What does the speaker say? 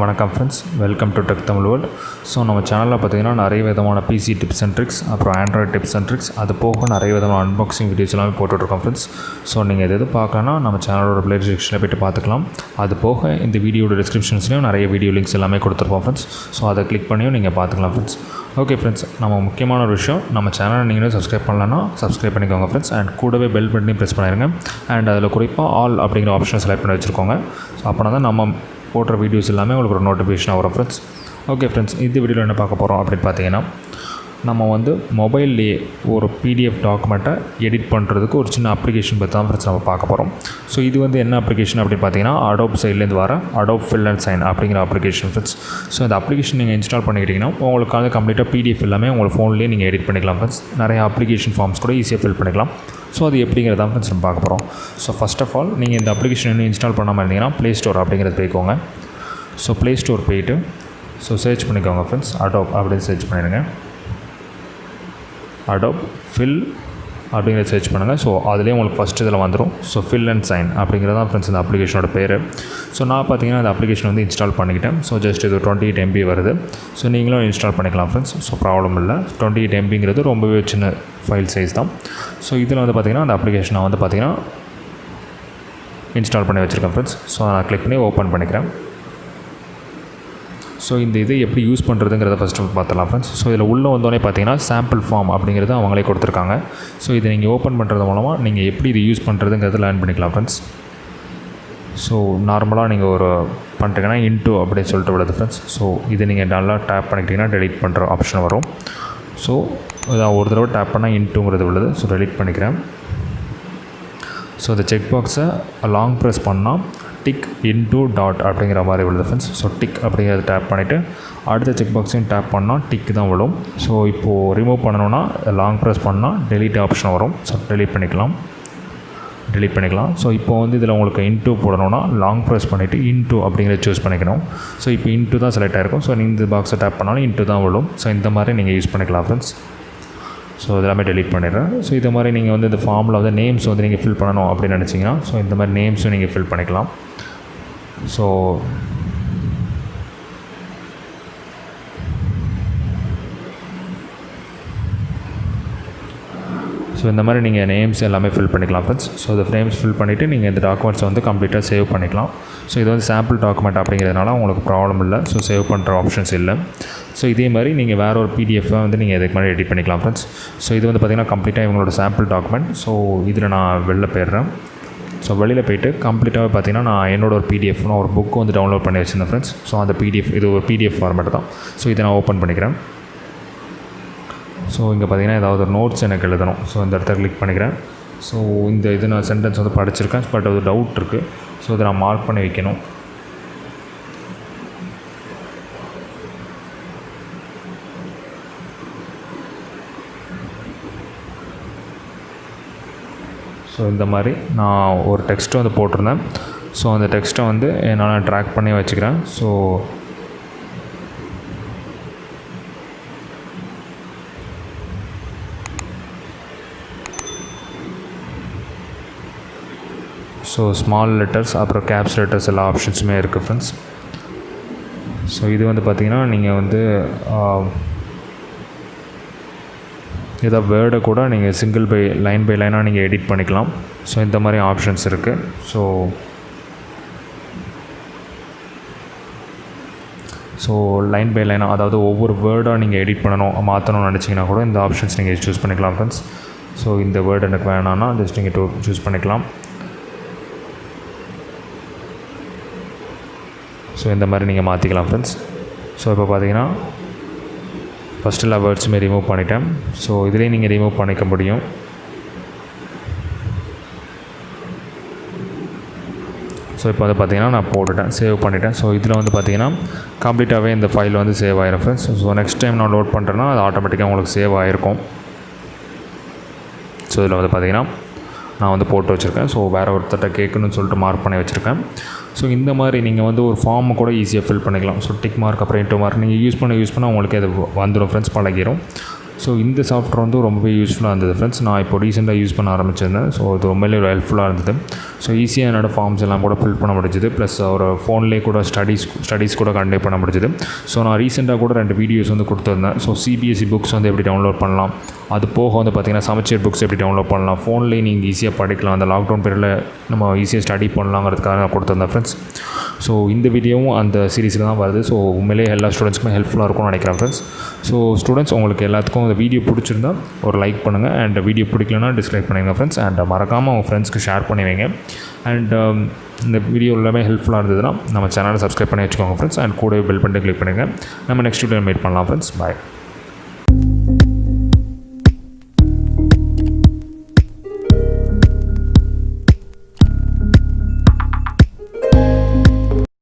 வணக்கம் friends, welcome to tech Tamil world. So நம்ம சேனலில் பார்த்திங்கன்னா நிறைய விதமான பிசி டிப்ஸ் அண்ட் ட்ரிக்ஸ், அப்புறம் ஆண்ட்ராய்ட் டிப்ஸ் அண்ட் ட்ரிக்ஸ், அது போக நிறைய விதமான அன்பாக்சிங் வீடியோஸ் எல்லாமே போட்டுட்ருக்கோம் ஃப்ரெண்ட்ஸ். ஸோ நீங்கள் எது பார்க்கலன்னா நம்ம சேனலோட பிளே செக்ஷனில் போய்ட்டு பார்த்துக்கலாம். அது போக இந்த வீடியோட டிஸ்கிரிப்ஷன்ஸ்லையும் நிறைய வீடியோ லிங்க்ஸ் எல்லாமே கொடுத்துருப்போம் ஃப்ரெண்ட்ஸ். ஸோ அதை கிளிக் பண்ணியும் நீங்கள் பார்த்துக்கலாம் ஃப்ரெண்ட்ஸ். ஓகே ஃப்ரெண்ட்ஸ், நம்ம முக்கியமான ஒரு விஷயம், நம்ம சேனலை நீங்களும் சப்ஸ்கிரைப் பண்ணலன்னா சப்ஸ்கிரைப் பண்ணிக்கோங்க ஃப்ரெண்ட்ஸ். அண்ட் கூடவே பெல் பட்டனையும் ப்ரெஸ் பண்ணிடுங்க. அண்ட் அதில் குறிப்பாக ஆல் அப்படிங்கிற ஆப்ஷனை செலக்ட் பண்ணி வச்சுருக்கோங்க. ஸோ அப்போனா தான் நம்ம போடுற வீடியோஸ் எல்லாமே உங்களுக்கு ஒரு நோட்டிஃபிகேஷன் வரும் ஃப்ரெண்ட்ஸ். ஓகே ஃப்ரெண்ட்ஸ், இந்த வீடியோவில் என்ன பார்க்க போகிறோம் அப்படின்னு பார்த்தீங்கன்னா, நம்ம மொபைல்லையே ஒரு பிடிஎஃப் டாக்குமெண்ட்டை எடிட் பண்ணுறதுக்கு ஒரு சின்ன அப்ளிகேஷன் பற்றி தான் ஃப்ரெண்ட்ஸ் நம்ம பார்க்க போகிறோம். ஸோ இது என்ன அப்ளிகேஷன் அப்படின்னு பார்த்தீங்கன்னா, அடோப் சைட்லேருந்து வர அடோப் ஃபில் அண்ட் சைன் அப்படிங்கிற அப்ளிகேஷன் ஃப்ரெண்ட்ஸ். ஸோ இந்த அப்ளிகேஷன் நீங்கள் இன்ஸ்டால் பண்ணிக்கிட்டிங்கன்னா உங்களுக்கு கம்ப்ளீட்டாக பிடிஎஃப் எல்லாமே உங்கள் ஃபோன்லேயே நீங்கள் எடிட் பண்ணிக்கலாம் ஃப்ரெண்ட்ஸ். நிறைய அப்ளிகேஷன் ஃபார்ம்ஸ் கூட ஈஸியாக ஃபில் பண்ணிக்கலாம். ஸோ அது எப்படிங்கிறதான் ஃப்ரெண்ட்ஸ் நம்ம பார்க்க போகிறோம். ஸோ ஃபஸ்ட் ஆஃப் ஆல், நீங்கள் இந்த அப்ளிகேஷன் இன்னும் இன்ஸ்டால் பண்ணாமல் இருந்தீங்கன்னா ப்ளே ஸ்டோர் அப்படிங்கிறது போய்க்கோங்க. ஸோ ப்ளே ஸ்டோர் போய்ட்டு சர்ச் பண்ணிக்கோங்க ஃப்ரெண்ட்ஸ். அடோப் அப்படின்னு சர்ச் பண்ணிடுங்க. அடோப் ஃபில் அப்படிங்கிறத சர்ச் பண்ணுங்கள். ஸோ அதுலேயே உங்களுக்கு ஃபஸ்ட்டு இதில் வந்துடும். ஸோ ஃபில் அண்ட் சைன் அப்படிங்கிறது தான் ஃப்ரெண்ட்ஸ் இந்த அப்ளிகேஷனோட பேர். ஸோ நான் பார்த்தீங்கன்னா இந்த அப்ளிகேஷன் இன்ஸ்டால் பண்ணிக்கிட்டேன். ஸோ ஜஸ்ட் இது 28 MB வருது. ஸோ நீங்களும் இன்ஸ்டால் பண்ணிக்கலாம் ஃப்ரெண்ட்ஸ். ஸோ ப்ராப்ளம் இல்லை. 28 MBங்கிறது ரொம்பவே சின்ன ஃபைல் சைஸ் தான். ஸோ இதில் பார்த்திங்கன்னா அந்த அப்ளிகேஷனை பார்த்திங்கன்னா இன்ஸ்டால் பண்ணி வச்சுருக்கேன் ஃப்ரெண்ட்ஸ். ஸோ நான் கிளிக் பண்ணி ஓப்பன் பண்ணிக்கிறேன். ஸோ இந்த இது எப்படி யூஸ் பண்ணுறதுங்கிறத ஃபஸ்ட்டு பார்த்துலாம் ஃப்ரெண்ட்ஸ். ஸோ இதில் உள்ளே வந்தோடனே பார்த்தீங்கன்னா சாம்பிள் ஃபார்ம் அப்படிங்கிறது அவங்களே கொடுத்துருக்காங்க. ஸோ இதை நீங்கள் ஓப்பன் பண்ணுறது மூலமாக நீங்கள் எப்படி இது யூஸ் பண்ணுறதுங்கிறத லேர்ன் பண்ணிக்கலாம் ஃப்ரெண்ட்ஸ். ஸோ நார்மலாக நீங்கள் ஒரு பண்ணிட்டீங்கன்னா இன்டூ அப்படின்னு சொல்லிட்டு விடுது ஃப்ரெண்ட்ஸ். ஸோ இது நீங்கள் நல்லா டேப் பண்ணிக்கிட்டிங்கன்னா டெலிட் பண்ணுற ஆப்ஷன் வரும். ஸோ இதை ஒரு தடவை டேப் பண்ணால் இன்டூங்கிறது விழுது. ஸோ டெலிட் பண்ணிக்கிறேன். ஸோ இந்த செக் பாக்ஸை லாங் ப்ரெஸ் பண்ணால் டிக் இன்டூ டாட் அப்படிங்கிற மாதிரி விழுது ஃப்ரெண்ட்ஸ். ஸோ டிக் அப்படிங்கிறத டேப் பண்ணிவிட்டு அடுத்த செக் பாக்ஸையும் டேப் பண்ணால் டிக் தான் விழும். ஸோ இப்போது ரிமூவ் பண்ணணுன்னா லாங் ப்ரெஸ் பண்ணால் டெலிட் ஆப்ஷன் வரும். ஸோ டெலிட் பண்ணிக்கலாம். ஸோ இப்போ இதில் உங்களுக்கு இன்டூ போடணுன்னா லாங் ப்ரெஸ் பண்ணிவிட்டு இன்டூ அப்படிங்கிறத சூஸ் பண்ணிக்கணும். ஸோ இப்போ இன்டூ தான் செலக்ட் ஆகிருக்கும். ஸோ நீங்கள் இந்த பாக்ஸை டேப் பண்ணாலும் இன்டூ தான் விழும். ஸோ இந்த மாதிரி நீங்கள் யூஸ் பண்ணிக்கலாம் ஃப்ரெண்ட்ஸ். ஸோ இதெல்லாமே டெலிட் பண்ணிடுறேன். ஸோ இது மாதிரி நீங்கள் இந்த ஃபார்மில் நேம்ஸ் நீங்கள் ஃபில் பண்ணணும் அப்படின்னு நினச்சிங்கன்னா ஸோ இந்த மாதிரி நேம்ஸும் நீங்கள் ஃபில் பண்ணிக்கலாம். ஸோ இந்த மாதிரி நீங்கள் நேம்ஸ் எல்லாமே ஃபில் பண்ணிக்கலாம் ஃப்ரெண்ட்ஸ். ஸோ இந்த ஃப்ரேம்ஸ் ஃபில் பண்ணிவிட்டு நீங்கள் இந்த டாக்குமெண்ட்ஸை கம்ப்ளீட்டாக சேவ் பண்ணிக்கலாம். ஸோ இது சாம்பிள் டாக்குமெண்ட் அப்படிங்கிறதுனால உங்களுக்கு ப்ராப்ளம் இல்லை. ஸோ சேவ் பண்ணுற ஆப்ஷன்ஸ் இல்லை. ஸோ இதே மாதிரி நீங்கள் வேறு ஒரு பிடிஎஃபாக நீங்கள் இதுக்கு மாதிரி எடிட் பண்ணிக்கலாம் ஃப்ரெண்ட்ஸ். ஸோ இது பார்த்திங்கன்னா கம்ப்ளீட்டாக இவங்களோட சாம்பிள் டாக்குமெண்ட். ஸோ இதில் நான் வெளில போயிடுறேன். ஸோ வெளியில் போய்ட்டு கம்ப்ளீட்டாக பார்த்திங்கன்னா நான் என்னோட ஒரு பிடிஎஃப்னு ஒரு புக்கு டவுன்லோட் பண்ணி வச்சுருந்தேன் ஃப்ரெண்ட்ஸ். ஸோ அந்த பிடிஎஃப் இது ஒரு பிடிஎஃப் ஃபார்மேட் தான். ஸோ இதை நான் ஓப்பன் பண்ணிக்கிறேன். ஸோ இங்கே பார்த்திங்கன்னா ஏதாவது ஒரு நோட்ஸ் எனக்கு எழுதணும். ஸோ இந்த இடத்த கிளிக் பண்ணிக்கிறேன். ஸோ இது நான் சென்டென்ஸ் படிச்சிருக்கேன். பட் அது டவுட் இருக்குது. ஸோ இதை நான் மார்க் பண்ணி வைக்கணும். ஸோ இந்த மாதிரி நான் ஒரு டெக்ஸ்ட்டு போட்டிருந்தேன். ஸோ அந்த டெக்ஸ்ட்டை என்னால் ட்ராக் பண்ணி வச்சுக்கிறேன். ஸோ ஸ்மால் லெட்டர்ஸ் அப்புறம் கேப்ஸ் லெட்டர்ஸ் எல்லா ஆப்ஷன்ஸுமே இருக்குது ஃப்ரெண்ட்ஸ். ஸோ இது பார்த்திங்கன்னா நீங்கள் ஏதாவது வேர்டை கூட நீங்கள் சிங்கிள் பை லைனாக நீங்கள் எடிட் பண்ணிக்கலாம். ஸோ இந்த மாதிரி ஆப்ஷன்ஸ் இருக்குது. ஸோ லைன் பை லைனாக, அதாவது ஒவ்வொரு வேர்டாக நீங்கள் எடிட் மாற்றணும்னு நினச்சிங்கன்னா கூட இந்த ஆப்ஷன்ஸ் நீங்கள் சூஸ் பண்ணிக்கலாம் ஃப்ரெண்ட்ஸ். ஸோ இந்த வேர்டு எனக்கு வேணான்னா ஜஸ்ட் நீங்கள் சூஸ் பண்ணிக்கலாம். ஸோ இந்த மாதிரி நீங்கள் மாற்றிக்கலாம் ஃப்ரெண்ட்ஸ். ஸோ இப்போ பார்த்தீங்கன்னா ஃபஸ்ட்டு எல்லா வேர்ட்ஸுமே ரிமூவ் பண்ணிட்டேன். ஸோ இதிலே நீங்கள் ரிமூவ் பண்ணிக்க முடியும். ஸோ இப்போ பார்த்தீங்கன்னா நான் போட்டுட்டேன், சேவ் பண்ணிட்டேன். ஸோ இதில் பார்த்தீங்கன்னா கம்ப்ளீட்டாகவே இந்த ஃபைல் சேவ் ஆகிரும் ஃப்ரெண்ட்ஸ். ஸோ நெக்ஸ்ட் டைம் நான் லோட் பண்ணுறேன்னா அது ஆட்டோமேட்டிக்காக உங்களுக்கு சேவ் ஆகிருக்கும். ஸோ இதில் பார்த்தீங்கன்னா நான் போட்டு வச்சுருக்கேன். ஸோ வேறு ஒருத்தட்ட கேட்கணும்னு சொல்லிட்டு மார்க் பண்ணி வச்சுருக்கேன். ஸோ இந்த மாதிரி நீங்கள் ஒரு ஃபார்மை கூட ஈஸியாக ஃபில் பண்ணிக்கலாம். ஸோ டிக் மார்க் அப்புறம் இன்டூ மார்க் நீங்கள் யூஸ் பண்ண உங்களுக்கு அது வந்துடும் ஃப்ரெண்ட்ஸ், பழகிடும். ஸோ இந்த சாஃப்ட்வேர் வந்து ரொம்பவே யூஸ்ஃபுல்லாக இருந்தது ஃப்ரெண்ட்ஸ். நான் இப்போ ரீசெண்டாக யூஸ் பண்ண ஆரம்பிச்சிருந்தேன். ஸோ இது ரொம்பவே ஹெல்ப்ஃபுல்லாக இருந்தது. ஸோ ஈஸியாக என்னோடய ஃபார்ம்ஸ் எல்லாம் கூட ஃபில் பண்ண முடிஞ்சுது. ப்ளஸ் ஒரு ஃபோன்லேயே கூட ஸ்டடீஸ் கூட கண்டக்ட் பண்ண முடிஞ்சுது. ஸோ நான் ரீசெண்டாக கூட 2 வீடியோஸ் வந்து கொடுத்துருந்தேன். ஸோ சிபிஎஸ்சி புக்ஸ் வந்து எப்படி டவுன்லோட் பண்ணலாம், அது போக வந்து பார்த்திங்கன்னா சமச்சீர் புக்ஸ் எப்படி டவுன்லோட் பண்ணலாம், ஃபோன்லேயே நீங்கள் ஈஸியாக படிக்கலாம், அந்த லாக்டவுன் பீரியடில் நம்ம ஈஸியாக ஸ்டடி பண்ணலாங்கிறதுக்காக நான் கொடுத்துருந்தேன் ஃப்ரெண்ட்ஸ். ஸோ இந்த வீடியோவும் அந்த சீரீஸில் தான் வருது. ஸோ உண்மையிலே எல்லா ஸ்டூடெண்ட்ஸ்க்குமே ஹெல்ப்ஃபுல்லாக இருக்கும்னு நினைக்கிறேன் ஃப்ரெண்ட்ஸ். ஸோ ஸ்டூடெண்ட்ஸ், உங்களுக்கு எல்லாத்துக்கும் இந்த வீடியோ பிடிச்சிருந்தா ஒரு லைக் பண்ணுங்கள். அண்ட் வீடியோ பிடிக்கலன்னா டிஸ்லைக் பண்ணுங்கள் ஃப்ரெண்ட்ஸ். அண்ட் மறக்காமல் உங்கள் ஃப்ரெண்ட்ஸ்க்கு ஷேர் பண்ணி வைங்க. அண்ட் இந்த வீடியோ எல்லாமே ஹெல்ப்ஃபுல்லாக இருந்ததுன்னா நம்ம சேனலை சப்ஸ்கிரைப் பண்ணி வச்சுக்கோங்க ஃப்ரெண்ட்ஸ். அண்ட் கூட பெல் பட்டன் கிளிக் பண்ணுங்கள். நம்ம நெக்ஸ்ட் வீடியோ மீட் பண்ணலாம் ஃப்ரெண்ட்ஸ். பாய்.